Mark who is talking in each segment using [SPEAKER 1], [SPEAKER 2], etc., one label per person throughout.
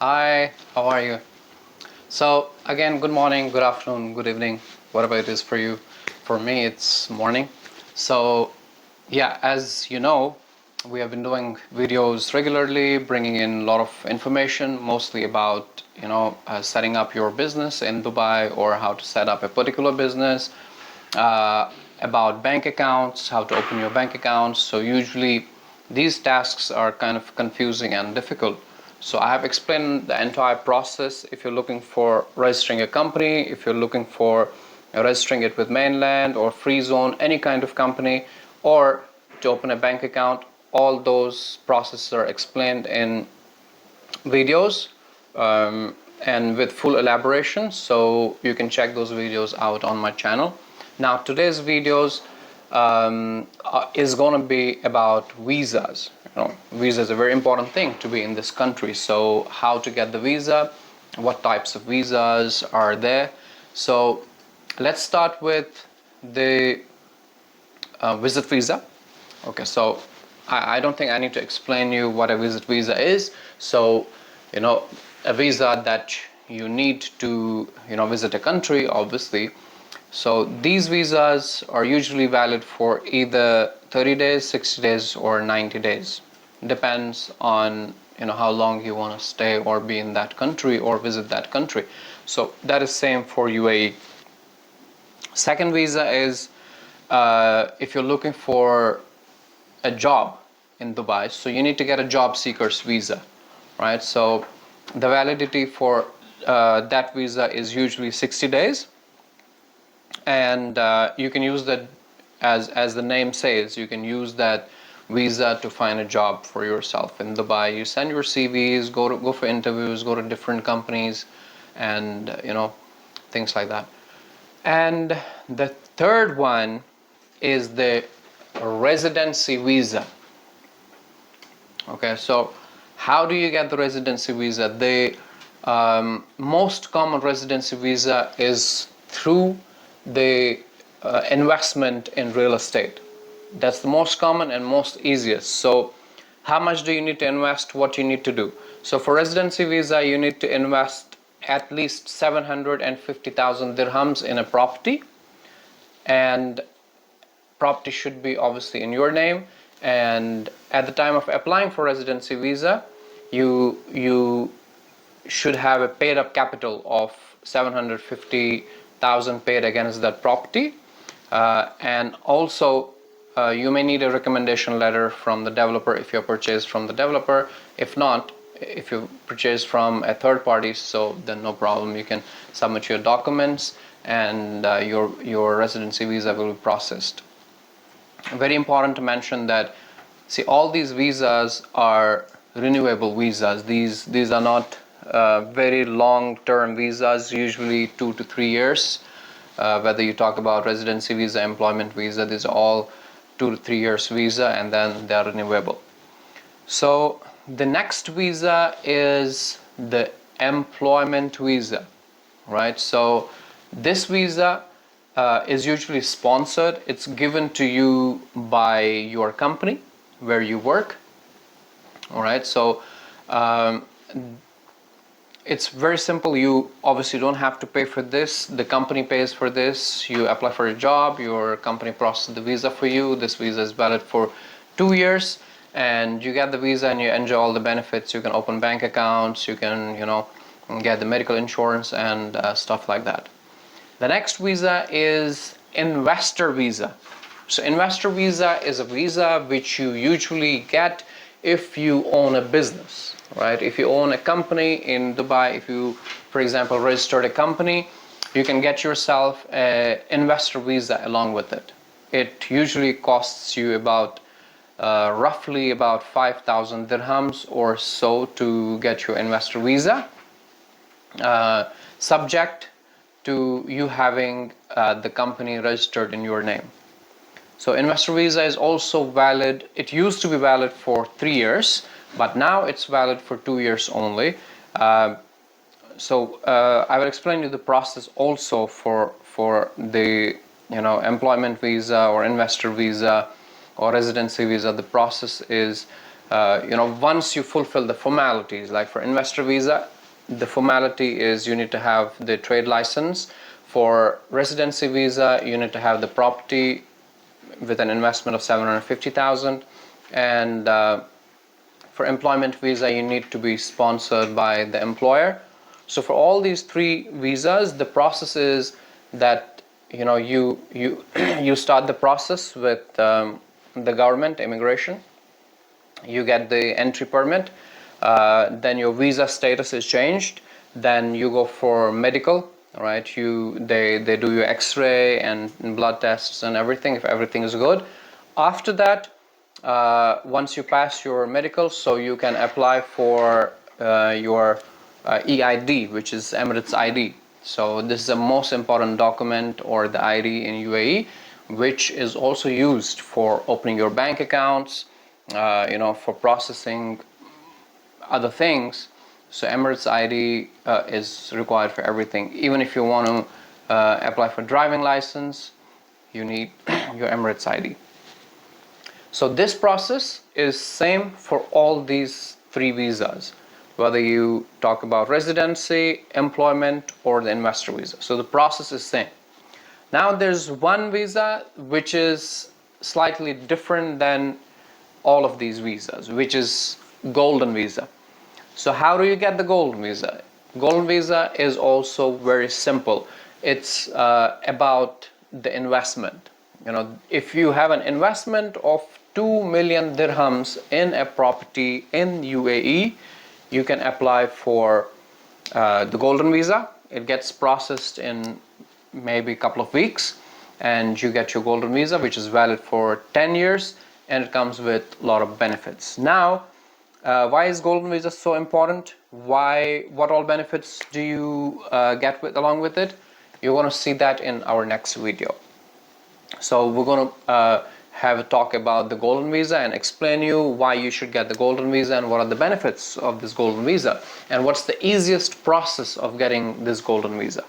[SPEAKER 1] Hi, how are you? So, again, good morning, good afternoon, good evening, whatever it is for you. For me, it's morning. So, yeah, as you know, we have been doing videos regularly, bringing in a lot of information, mostly about, setting up your business in Dubai or how to set up a particular business, uh, about bank accounts, how to open your bank accounts. So, usually, these tasks are kind of confusing and difficult. So I have explained the entire process. If you're looking for registering a company, if you're looking for registering it with mainland or free zone, any kind of company, or to open a bank account, all those processes are explained in videos and with full elaboration. So you can check those videos out on my channel. Now today's videos is going to be about visas. Visa is a very important thing to be in this country. So how to get the visa, what types of visas are there. So let's start with the visit visa. Okay, so I don't think I need to explain you what a visit visa is. So, a visa that you need to, visit a country, obviously. So these visas are usually valid for either 30 days, 60 days, or 90 days. Depends on, how long you want to stay or be in that country or visit that country. So that is same for UAE. Second visa is if you're looking for a job in Dubai, so you need to get a job seekers visa, right? So the validity for that visa is usually 60 days, and you can use that as the name says. You can use that visa to find a job for yourself in Dubai. You send your CVs, go for interviews, go to different companies, and things like that. And the third one is the residency visa. Okay, so how do you get the residency visa? The most common residency visa is through the investment in real estate. That's the most common and most easiest. So how much do you need to invest? What you need to do? So for residency visa, you need to invest at least 750,000 dirhams in a property, and property should be obviously in your name. And at the time of applying for residency visa, you should have a paid up capital of 750,000 paid against that property. And also you may need a recommendation letter from the developer if you purchase from the developer. If not, if you purchase from a third party, so then no problem, you can submit your documents, and your residency visa will be processed. Very important to mention that, see, all these visas are renewable visas. These are not very long-term visas, usually 2 to 3 years. Whether you talk about residency visa, employment visa, these are all 2 to 3 years visa, and then they are renewable. So the next visa is the employment visa, right? So this visa is usually sponsored. It's given to you by your company where you work. All right, so it's very simple. You obviously don't have to pay for this. The company pays for this. You apply for a job, your company processes the visa for you. This visa is valid for 2 years, and you get the visa and you enjoy all the benefits. You can open bank accounts, you can get the medical insurance and stuff like that. The next visa is investor visa. So investor visa is a visa which you usually get if you own a business, right? If you own a company in Dubai, if you, for example, registered a company, you can get yourself an investor visa along with it. It usually costs you about roughly about 5,000 dirhams or so to get your investor visa, subject to you having the company registered in your name. So investor visa is also valid. It used to be valid for 3 years, but now it's valid for 2 years only. So I will explain you the process also for the employment visa or investor visa or residency visa. The process is once you fulfill the formalities, like for investor visa, the formality is you need to have the trade license. For residency visa, you need to have the property with an investment of 750,000, and for employment visa, you need to be sponsored by the employer. So for all these three visas, the process is that you you start the process with the government, immigration. You get the entry permit, then your visa status is changed, then you go for medical, right? They do your x-ray and blood tests and everything, if everything is good. After that, once you pass your medical, so you can apply for your EID, which is Emirates ID. So this is the most important document, or the ID in UAE, which is also used for opening your bank accounts, for processing other things. So Emirates ID is required for everything. Even if you want to apply for driving license, you need your Emirates ID. So this process is same for all these three visas, whether you talk about residency, employment, or the investor visa. So the process is same. Now there's one visa which is slightly different than all of these visas, which is golden visa. So how do you get the golden visa? Golden visa is also very simple. It's about the investment. If you have an investment of 2 million dirhams in a property in UAE, you can apply for the golden visa. It gets processed in maybe a couple of weeks, and you get your golden visa, which is valid for 10 years, and it comes with a lot of benefits. Now, why is golden visa so important? What all benefits do you get along with it? You're going to see that in our next video. So we're going to have a talk about the golden visa and explain you why you should get the golden visa and what are the benefits of this golden visa and what's the easiest process of getting this golden visa,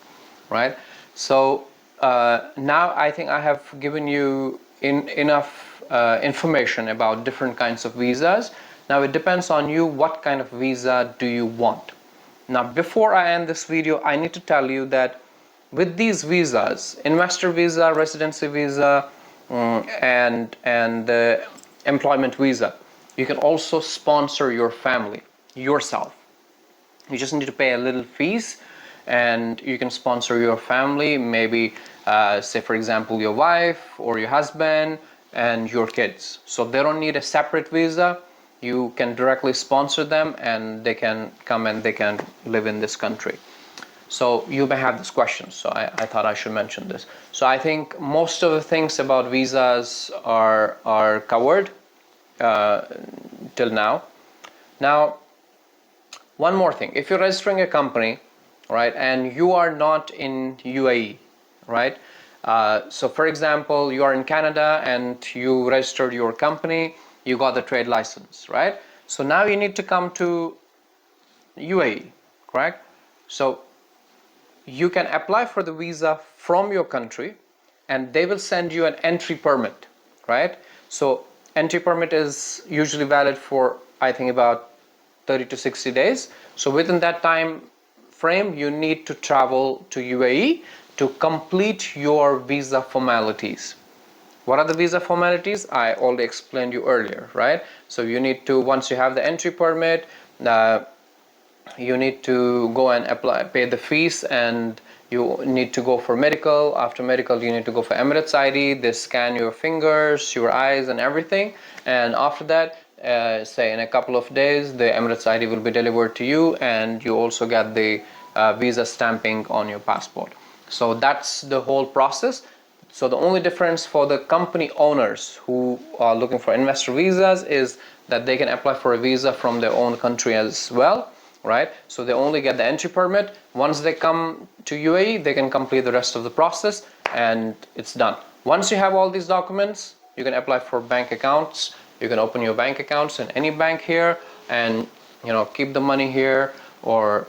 [SPEAKER 1] right? So now I think I have given you enough information about different kinds of visas. Now it depends on you, what kind of visa do you want. Now before I end this video, I need to tell you that with these visas, investor visa, residency visa, and the employment visa, you can also sponsor your family yourself. You just need to pay a little fees and you can sponsor your family, maybe say for example your wife or your husband and your kids. So they don't need a separate visa. You can directly sponsor them and they can come and they can live in this country. So you may have this question, so I thought I should mention this. So I think most of the things about visas are covered till now. Now, one more thing. If you're registering a company, right, and you are not in UAE, right? So for example, you are in Canada and you registered your company, you got the trade license, right? So now you need to come to UAE, correct? So you can apply for the visa from your country and they will send you an entry permit, right? So entry permit is usually valid for, I think, about 30 to 60 days. So within that time frame, you need to travel to UAE to complete your visa formalities. What are the visa formalities? I already explained you earlier, right? So you need to, once you have the entry permit, you need to go and apply, pay the fees, and you need to go for medical. After medical, you need to go for Emirates ID. They scan your fingers, your eyes, and everything. And after that, say in a couple of days, the Emirates ID will be delivered to you, and you also get the visa stamping on your passport. So that's the whole process. So the only difference for the company owners who are looking for investor visas is that they can apply for a visa from their own country as well, right? So they only get the entry permit. Once they come to UAE, they can complete the rest of the process and it's done. Once you have all these documents, you can apply for bank accounts. You can open your bank accounts in any bank here and keep the money here or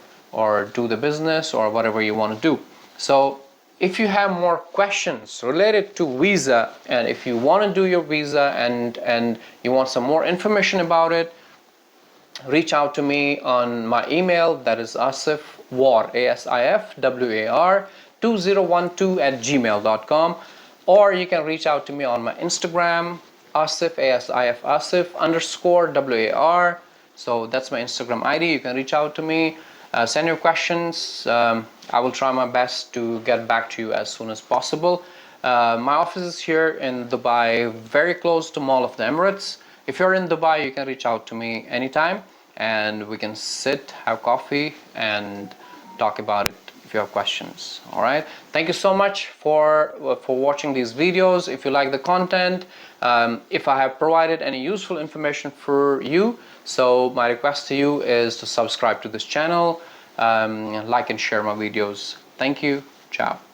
[SPEAKER 1] do the business or whatever you want to do. So if you have more questions related to visa, and if you want to do your visa and you want some more information about it, reach out to me on my email, that is asifwar, ASIFWAR 2012 @gmail.com, or you can reach out to me on my Instagram, asif, ASIF asif underscore WAR. So that's my Instagram ID. You can reach out to me, send your questions. I will try my best to get back to you as soon as possible. My office is here in Dubai, very close to Mall of the Emirates. If you're in Dubai, you can reach out to me anytime and we can sit, have coffee, and talk about it if you have questions. All right. Thank you so much for watching these videos. If you like the content, if I have provided any useful information for you, so my request to you is to subscribe to this channel, like and share my videos. Thank you. Ciao.